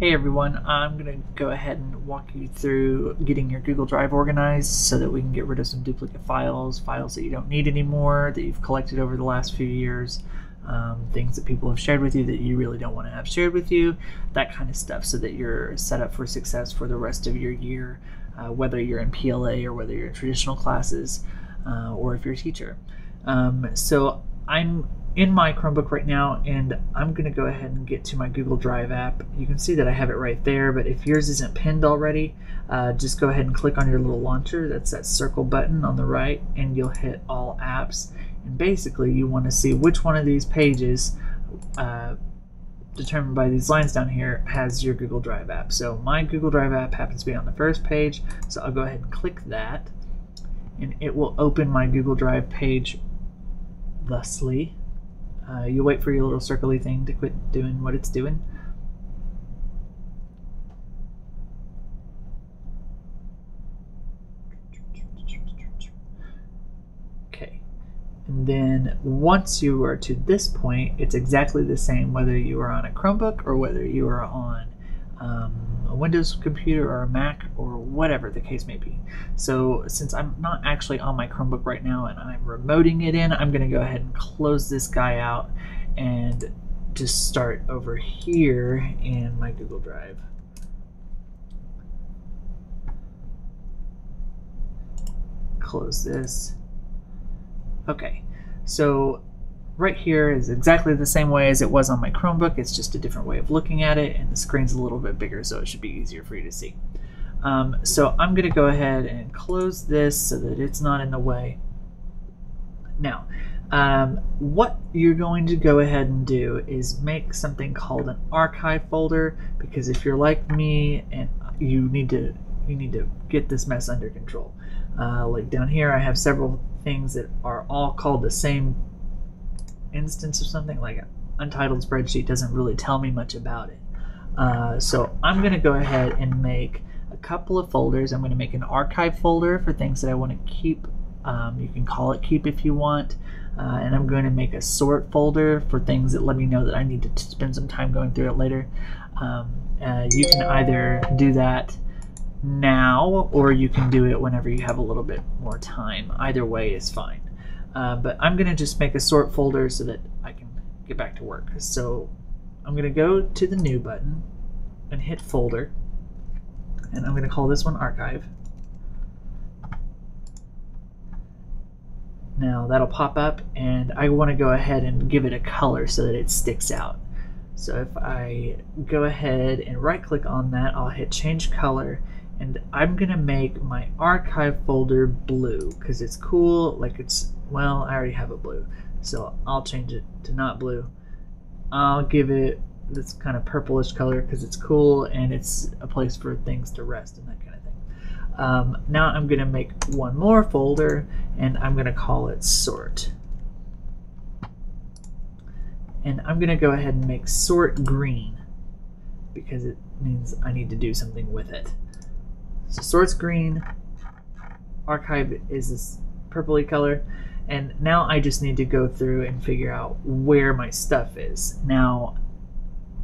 Hey everyone, I'm going to go ahead and walk you through getting your Google Drive organized so that we can get rid of some duplicate files that you don't need anymore, that you've collected over the last few years, things that people have shared with you that you really don't want to have shared with you, that kind of stuff, so that you're set up for success for the rest of your year, whether you're in PLA or whether you're in traditional classes, or if you're a teacher. So I'm in my Chromebook right now, and I'm going to go ahead and get to my Google Drive app. You can see that I have it right there, but if yours isn't pinned already, just go ahead and click on your little launcher. That's that circle button on the right, and you'll hit all apps. And basically you want to see which one of these pages, determined by these lines down here, has your Google Drive app. So my Google Drive app happens to be on the first page, so I'll go ahead and click that, and it will open my Google Drive page thusly. You'll wait for your little circly thing to quit doing what it's doing. Okay, and then once you are to this point, it's exactly the same whether you are on a Chromebook or whether you are on a Windows computer or a Mac or whatever the case may be. So since I'm not actually on my Chromebook right now and I'm remoting it in, I'm going to go ahead and close this guy out and just start over here in my Google Drive. Close this. Okay, so right here is exactly the same way as it was on my Chromebook. It's just a different way of looking at it, and the screen's a little bit bigger, so it should be easier for you to see. So I'm going to go ahead and close this so that it's not in the way. Now, what you're going to go ahead and do is make something called an archive folder, because if you're like me, and you need to get this mess under control. Like down here, I have several things that are all called the same instance of something. Like an untitled spreadsheet doesn't really tell me much about it. So I'm going to go ahead and make a couple of folders. I'm going to make an archive folder for things that I want to keep. You can call it keep if you want. And I'm going to make a sort folder for things that let me know that I need to spend some time going through it later. You can either do that now, or you can do it whenever you have a little bit more time. Either way is fine. But I'm going to just make a sort folder so that I can get back to work. So I'm going to go to the new button and hit folder, and I'm going to call this one archive. Now that'll pop up, and I want to go ahead and give it a color so that it sticks out. So if I go ahead and right click on that, I'll hit change color, and I'm going to make my archive folder blue because it's cool. Like it's, well, I already have a blue, so I'll change it to not blue. I'll give it this kind of purplish color because it's cool and it's a place for things to rest and that kind of thing. Now I'm going to make one more folder, and I'm going to call it sort. And I'm going to go ahead and make sort green because it means I need to do something with it. So sort's green, archive is this purpley color, and now I just need to go through and figure out where my stuff is. Now,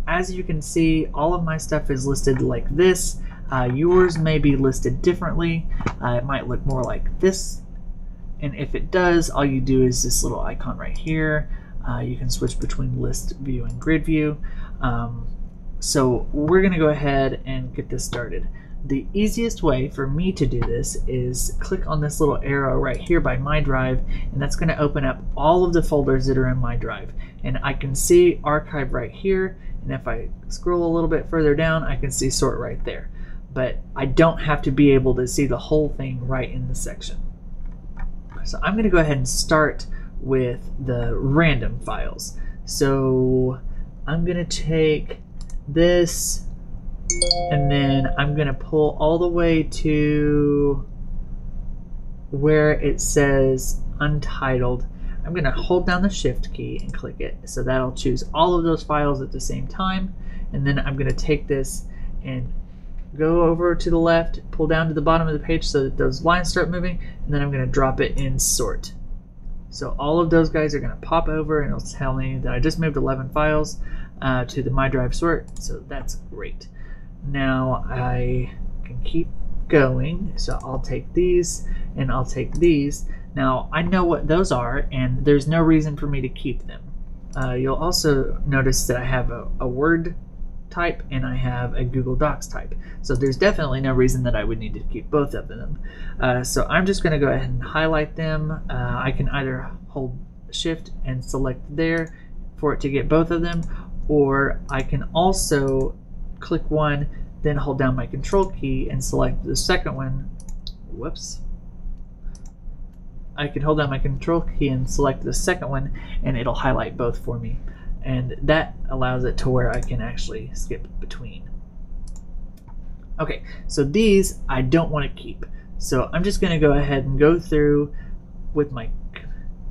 as you can see, all of my stuff is listed like this. Yours may be listed differently. It might look more like this, and if it does, all you do is this little icon right here. You can switch between list view and grid view. So we're going to go ahead and get this started. The easiest way for me to do this is click on this little arrow right here by my drive, and that's going to open up all of the folders that are in my drive. And I can see archive right here, and if I scroll a little bit further down, I can see sort right there. But I don't have to be able to see the whole thing right in the section. So I'm going to go ahead and start with the random files. So I'm going to take this, and then I'm going to pull all the way to where it says untitled. I'm going to hold down the shift key and click it, so that'll choose all of those files at the same time. And then I'm going to take this and go over to the left, pull down to the bottom of the page so that those lines start moving, and then I'm going to drop it in sort. So all of those guys are going to pop over, and it'll tell me that I just moved 11 files to the My Drive sort, so that's great. now I can keep going. So I'll take these and I'll take these. Now I know what those are, and there's no reason for me to keep them. You'll also notice that I have a Word type and I have a Google Docs type. So there's definitely no reason that I would need to keep both of them. So I'm just going to go ahead and highlight them. I can either hold Shift and select there for it to get both of them, or I can also click one, then hold down my Control key and select the second one. Whoops. I can hold down my Control key and select the second one, and it'll highlight both for me. And that allows it to where I can actually skip between. Okay, so these I don't want to keep. So I'm just going to go ahead and go through with my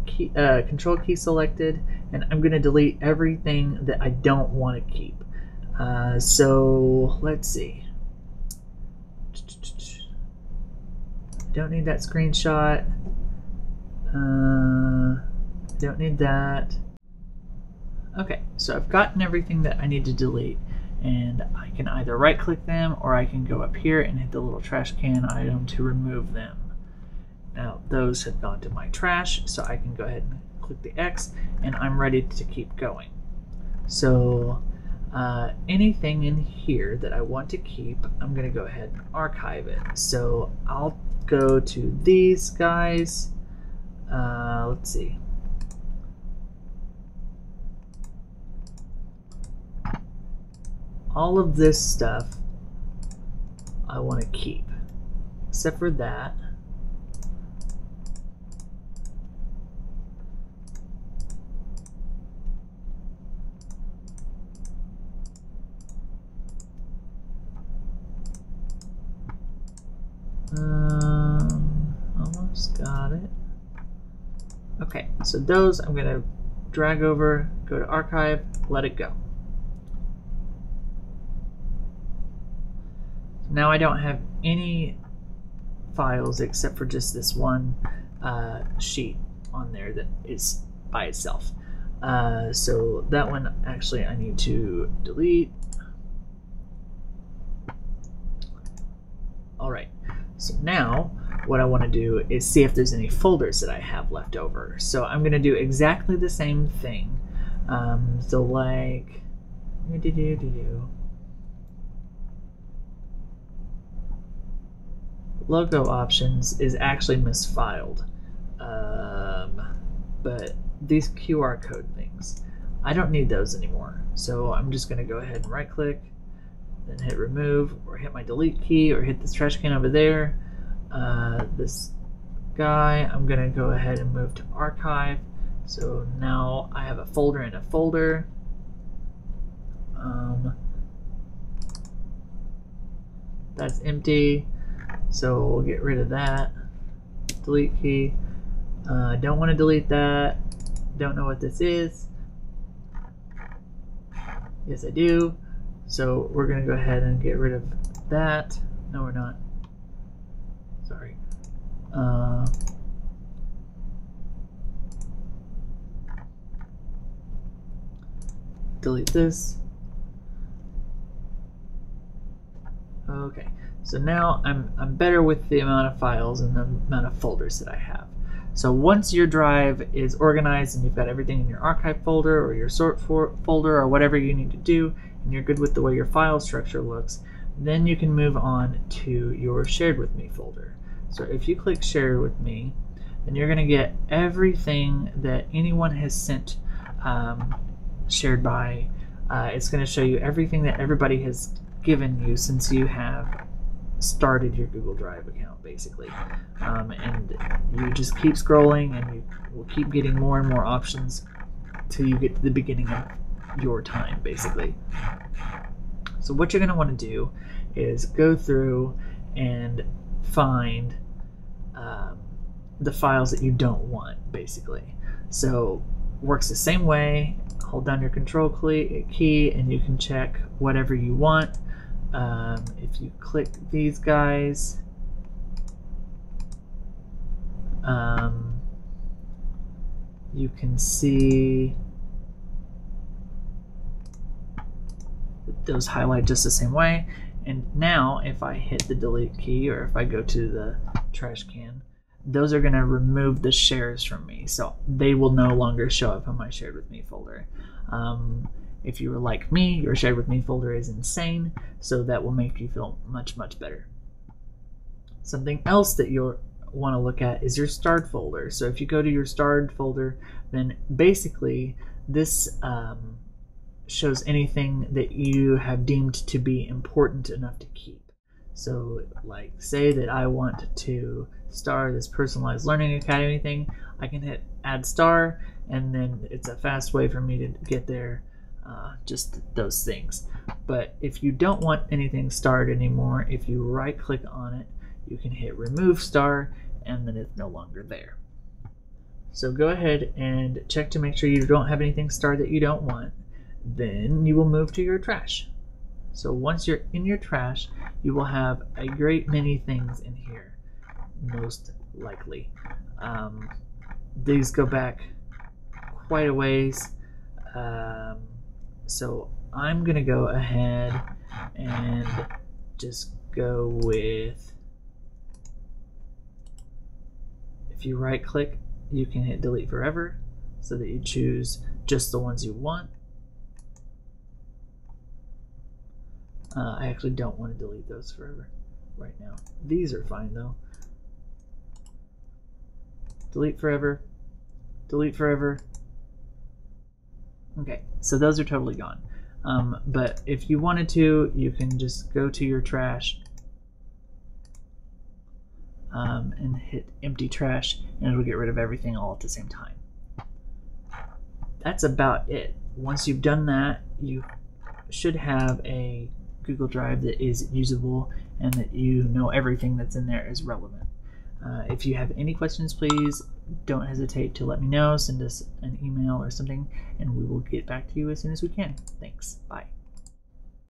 Control key selected, and I'm going to delete everything that I don't want to keep. So let's see. Don't need that screenshot. Don't need that. Okay, so I've gotten everything that I need to delete, and I can either right click them or I can go up here and hit the little trash can item to remove them. Now those have gone to my trash, so I can go ahead and click the X and I'm ready to keep going. So anything in here that I want to keep, I'm going to go ahead and archive it. So I'll go to these guys. Let's see. All of this stuff I want to keep, except for that. Almost got it. Okay, so those I'm going to drag over, go to archive, let it go. Now I don't have any files except for just this one sheet on there that is by itself. So that one actually I need to delete. Alright, so now what I want to do is see if there's any folders that I have left over. So I'm going to do exactly the same thing. So like, logo options is actually misfiled, but these QR code things, I don't need those anymore. So I'm just going to go ahead and right click, then hit remove, or hit my delete key, or hit this trash can over there. This guy, I'm going to go ahead and move to archive. So now I have a folder in a folder. That's empty. So we'll get rid of that. Delete key. Don't want to delete that. Don't know what this is. Yes, I do. So we're going to go ahead and get rid of that. No, we're not. Sorry. Delete this. Okay. So now I'm better with the amount of files and the amount of folders that I have. So once your drive is organized and you've got everything in your archive folder or your sort folder or whatever you need to do, and you're good with the way your file structure looks, then you can move on to your Shared With Me folder. So if you click Share With Me, then you're going to get everything that anyone has sent shared by. It's going to show you everything that everybody has given you since you have started your Google Drive account, basically. And you just keep scrolling and you will keep getting more and more options till you get to the beginning of your time, basically. So what you're going to want to do is go through and find the files that you don't want, basically. So works the same way. Hold down your Control key and you can check whatever you want. If you click these guys, you can see those highlight just the same way, And now if I hit the delete key, or if I go to the trash can, those are going to remove the shares from me. So they will no longer show up in my shared with me folder. If you were like me, your shared with me folder is insane, so that will make you feel much, much better. Something else that you'll want to look at is your starred folder. So if you go to your starred folder, then basically this shows anything that you have deemed to be important enough to keep. So like say that I want to star this personalized learning academy thing, I can hit add star, and then it's a fast way for me to get there, just those things. But if you don't want anything starred anymore, if you right click on it, you can hit remove star, and then it's no longer there. So go ahead and check to make sure you don't have anything starred that you don't want. Then you will move to your trash. So once you're in your trash, you will have a great many things in here, most likely. These go back quite a ways. So I'm gonna go ahead and just go with, if you right click, you can hit delete forever so that you choose just the ones you want. I actually don't want to delete those forever right now. These are fine though. Delete forever, delete forever. Okay, so those are totally gone. But if you wanted to, you can just go to your trash and hit empty trash, and it'll get rid of everything all at the same time. That's about it. Once you've done that, you should have a Google Drive that is usable and that you know everything that's in there is relevant. If you have any questions, please don't hesitate to let me know. Send us an email or something, and we will get back to you as soon as we can. Thanks. Bye.